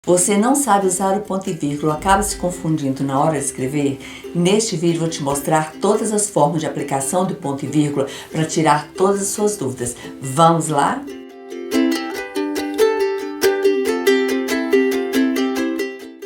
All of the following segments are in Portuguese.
Você não sabe usar o ponto e vírgula, acaba se confundindo na hora de escrever? Neste vídeo vou te mostrar todas as formas de aplicação do ponto e vírgula para tirar todas as suas dúvidas. Vamos lá?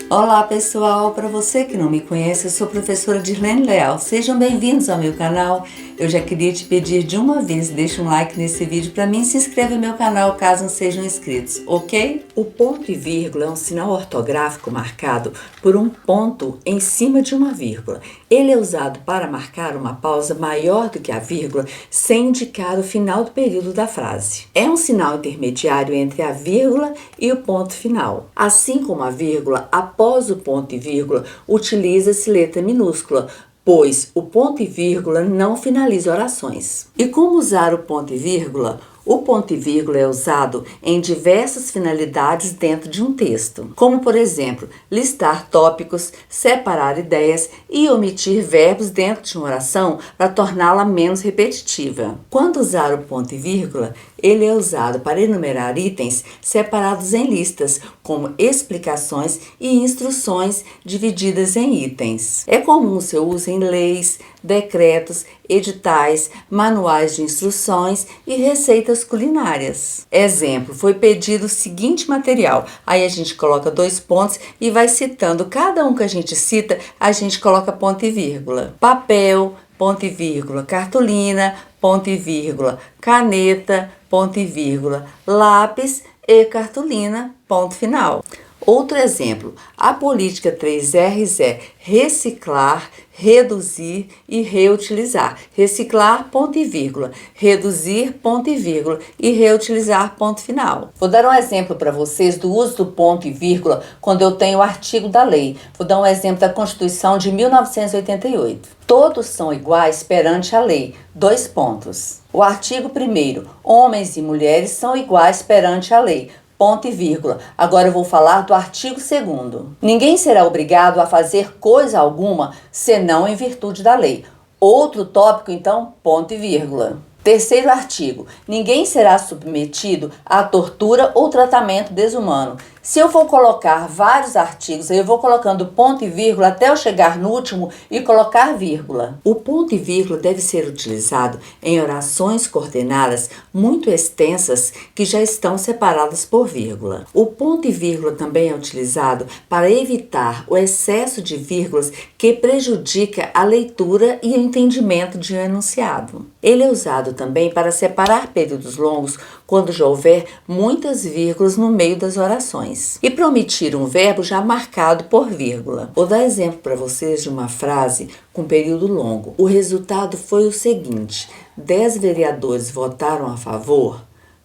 Olá pessoal, para você que não me conhece, eu sou a professora Dirlene Leal. Sejam bem-vindos ao meu canal. Eu já queria te pedir de uma vez, deixa um like nesse vídeo para mim e se inscreva no meu canal caso não sejam inscritos, ok? O ponto e vírgula é um sinal ortográfico marcado por um ponto em cima de uma vírgula. Ele é usado para marcar uma pausa maior do que a vírgula, sem indicar o final do período da frase. É um sinal intermediário entre a vírgula e o ponto final. Assim como a vírgula, após o ponto e vírgula, utiliza-se letra minúscula, pois o ponto e vírgula não finaliza orações. E como usar o ponto e vírgula? O ponto e vírgula é usado em diversas finalidades dentro de um texto, como por exemplo, listar tópicos, separar ideias e omitir verbos dentro de uma oração para torná-la menos repetitiva. Quando usar o ponto e vírgula, ele é usado para enumerar itens separados em listas, como explicações e instruções divididas em itens. É comum seu uso em leis, decretos, editais, manuais de instruções e receitas culinárias. Exemplo, foi pedido o seguinte material. Aí a gente coloca 2 pontos e vai citando. Cada um que a gente cita, a gente coloca ponto e vírgula. Papel, ponto e vírgula. Cartolina, ponto e vírgula. Caneta, ponto e vírgula. Lápis e cartolina, ponto final. Outro exemplo, a política 3Rs é reciclar, reduzir e reutilizar. Reciclar, ponto e vírgula. Reduzir, ponto e vírgula. E reutilizar, ponto final. Vou dar um exemplo para vocês do uso do ponto e vírgula quando eu tenho o artigo da lei. Vou dar um exemplo da Constituição de 1988. Todos são iguais perante a lei. 2 pontos. O artigo 1º. Homens e mulheres são iguais perante a lei. Ponto e vírgula. Agora eu vou falar do artigo 2º. Ninguém será obrigado a fazer coisa alguma, senão em virtude da lei. Outro tópico, então, ponto e vírgula. 3º artigo. Ninguém será submetido à tortura ou tratamento desumano. Se eu for colocar vários artigos, eu vou colocando ponto e vírgula até eu chegar no último e colocar vírgula. O ponto e vírgula deve ser utilizado em orações coordenadas muito extensas que já estão separadas por vírgula. O ponto e vírgula também é utilizado para evitar o excesso de vírgulas que prejudica a leitura e o entendimento de um enunciado. Ele é usado também para separar períodos longos quando já houver muitas vírgulas no meio das orações. E para omitir um verbo já marcado por vírgula. Vou dar exemplo para vocês de uma frase com período longo. O resultado foi o seguinte: 10 vereadores votaram a favor,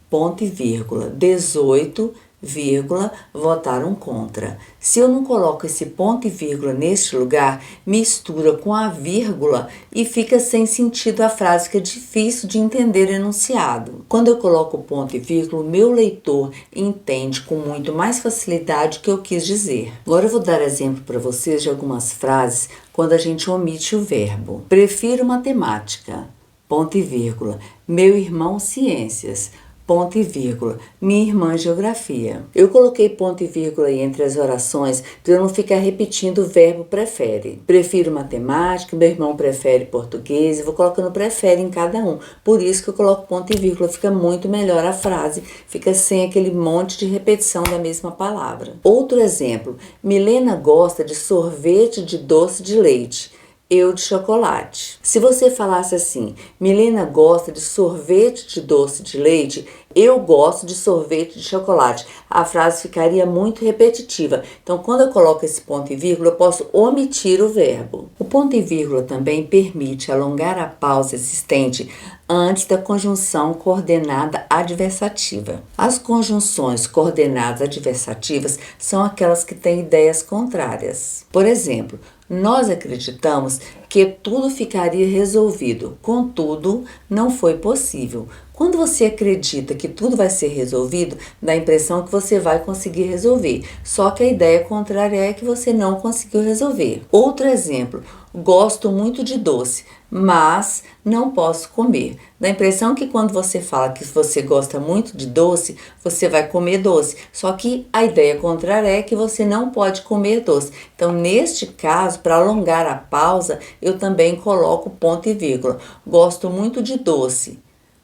ponto e vírgula, 18 votaram contra. Se eu não coloco esse ponto e vírgula neste lugar, mistura com a vírgula e fica sem sentido a frase, que é difícil de entender o enunciado. Quando eu coloco o ponto e vírgula, o meu leitor entende com muito mais facilidade o que eu quis dizer. Agora eu vou dar exemplo para vocês de algumas frases quando a gente omite o verbo. Prefiro matemática, ponto e vírgula. Meu irmão, ciências, ponto e vírgula. Minha irmã, geografia. Eu coloquei ponto e vírgula aí entre as orações para eu não ficar repetindo o verbo prefere. Prefiro matemática, meu irmão prefere português, eu vou colocando prefere em cada um. Por isso que eu coloco ponto e vírgula, fica muito melhor a frase, fica sem aquele monte de repetição da mesma palavra. Outro exemplo, Milena gosta de sorvete de doce de leite. Eu de chocolate. Se você falasse assim, Milena gosta de sorvete de doce de leite, eu gosto de sorvete de chocolate, a frase ficaria muito repetitiva. Então, quando eu coloco esse ponto e vírgula, eu posso omitir o verbo. O ponto e vírgula também permite alongar a pausa existente antes da conjunção coordenada adversativa. As conjunções coordenadas adversativas são aquelas que têm ideias contrárias. Por exemplo, nós acreditamos que tudo ficaria resolvido, contudo, não foi possível. Quando você acredita que tudo vai ser resolvido, dá a impressão que você vai conseguir resolver. Só que a ideia contrária é que você não conseguiu resolver. Outro exemplo, gosto muito de doce, mas não posso comer. Dá a impressão que quando você fala que você gosta muito de doce, você vai comer doce. Só que a ideia contrária é que você não pode comer doce. Então, neste caso, para alongar a pausa, eu também coloco ponto e vírgula. Gosto muito de doce,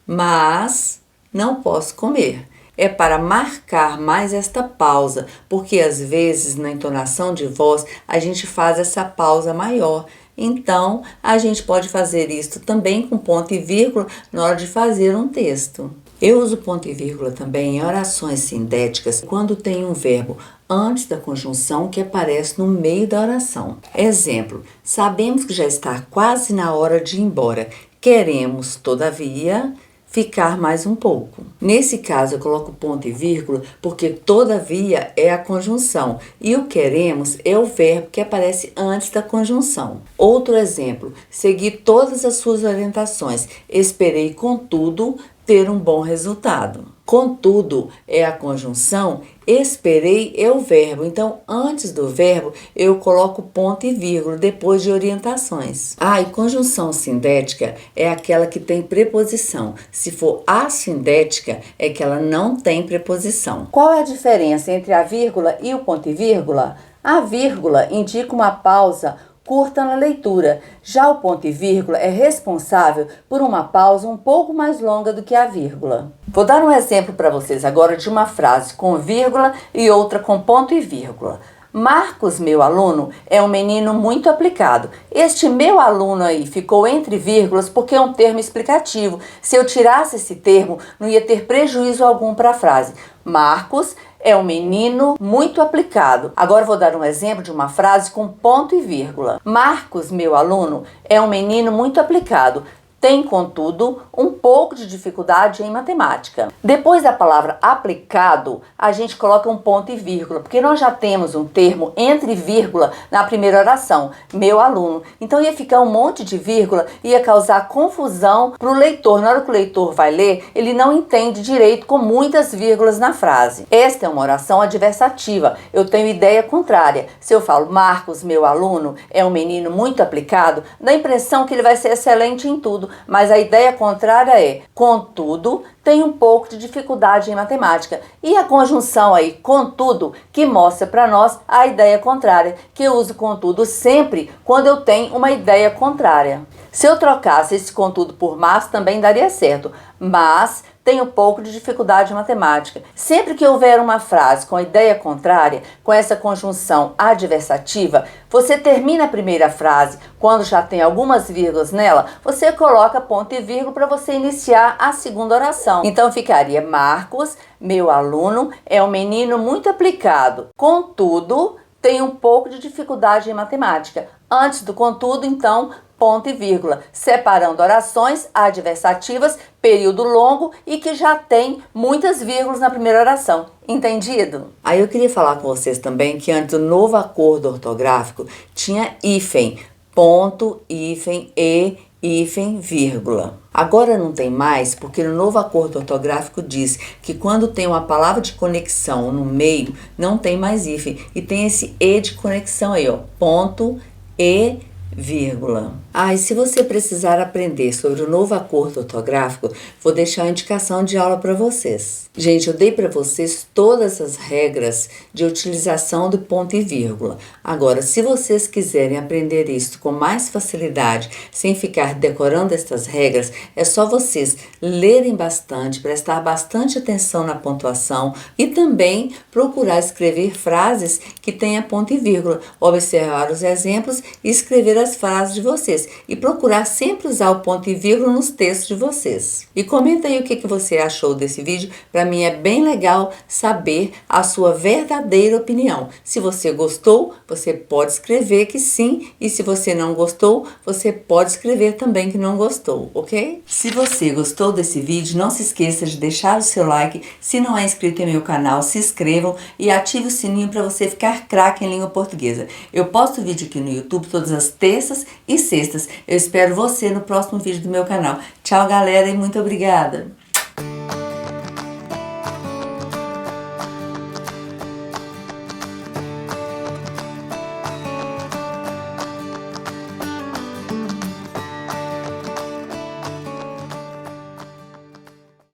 mas não posso comer. É para marcar mais esta pausa, porque às vezes na entonação de voz a gente faz essa pausa maior. Então, a gente pode fazer isso também com ponto e vírgula na hora de fazer um texto. Eu uso ponto e vírgula também em orações sindéticas quando tem um verbo antes da conjunção que aparece no meio da oração. Exemplo: sabemos que já está quase na hora de ir embora. Queremos, todavia, ficar mais um pouco. Nesse caso, eu coloco ponto e vírgula porque todavia é a conjunção e o queremos é o verbo que aparece antes da conjunção. Outro exemplo: segui todas as suas orientações, esperei, contudo, ter um bom resultado. Contudo é a conjunção, esperei é o verbo. Então, antes do verbo, eu coloco ponto e vírgula, depois de orientações. E conjunção sindética é aquela que tem preposição. Se for assindética, é que ela não tem preposição. Qual é a diferença entre a vírgula e o ponto e vírgula? A vírgula indica uma pausa curta na leitura. Já o ponto e vírgula é responsável por uma pausa um pouco mais longa do que a vírgula. Vou dar um exemplo para vocês agora de uma frase com vírgula e outra com ponto e vírgula. Marcos, meu aluno, é um menino muito aplicado. Este meu aluno aí ficou entre vírgulas porque é um termo explicativo. Se eu tirasse esse termo, não ia ter prejuízo algum para a frase. Marcos é um menino muito aplicado. Agora vou dar um exemplo de uma frase com ponto e vírgula. Marcos, meu aluno, é um menino muito aplicado. Tem, contudo, um pouco de dificuldade em matemática. Depois da palavra aplicado, a gente coloca um ponto e vírgula, porque nós já temos um termo entre vírgula na primeira oração, meu aluno. Então ia ficar um monte de vírgula, ia causar confusão para o leitor. Na hora que o leitor vai ler, ele não entende direito com muitas vírgulas na frase. Esta é uma oração adversativa. Eu tenho ideia contrária. Se eu falo Marcos, meu aluno, é um menino muito aplicado, dá a impressão que ele vai ser excelente em tudo. Mas a ideia contrária é, contudo, tem um pouco de dificuldade em matemática. E a conjunção aí, contudo, que mostra para nós a ideia contrária, que eu uso contudo sempre quando eu tenho uma ideia contrária. Se eu trocasse esse contudo por mas, também daria certo. Mas tem um pouco de dificuldade em matemática. Sempre que houver uma frase com a ideia contrária, com essa conjunção adversativa, você termina a primeira frase, quando já tem algumas vírgulas nela, você coloca ponto e vírgula para você iniciar a segunda oração. Então ficaria: Marcos, meu aluno, é um menino muito aplicado. Contudo, tem um pouco de dificuldade em matemática. Antes do contudo, então, ponto e vírgula, separando orações adversativas, período longo e que já tem muitas vírgulas na primeira oração. Entendido? Aí eu queria falar com vocês também que antes do novo acordo ortográfico tinha hífen, ponto, hífen, e, hífen, vírgula. Agora não tem mais, porque no novo acordo ortográfico diz que quando tem uma palavra de conexão no meio, não tem mais hífen. E tem esse e de conexão aí, ó, ponto, e, vírgula. E se você precisar aprender sobre o novo acordo ortográfico, vou deixar a indicação de aula para vocês. Gente, eu dei para vocês todas as regras de utilização do ponto e vírgula. Agora, se vocês quiserem aprender isso com mais facilidade, sem ficar decorando estas regras, é só vocês lerem bastante, prestar bastante atenção na pontuação e também procurar escrever frases que tenham ponto e vírgula, observar os exemplos e escrever as frases de vocês. E procurar sempre usar o ponto e vírgula nos textos de vocês. E comenta aí o que você achou desse vídeo. Para mim é bem legal saber a sua verdadeira opinião. Se você gostou, você pode escrever que sim. E se você não gostou, você pode escrever também que não gostou, ok? Se você gostou desse vídeo, não se esqueça de deixar o seu like. Se não é inscrito em meu canal, se inscrevam e ative o sininho para você ficar craque em língua portuguesa. Eu posto vídeo aqui no YouTube todas as terças e sextas. Eu espero você no próximo vídeo do meu canal. Tchau, galera, e muito obrigada!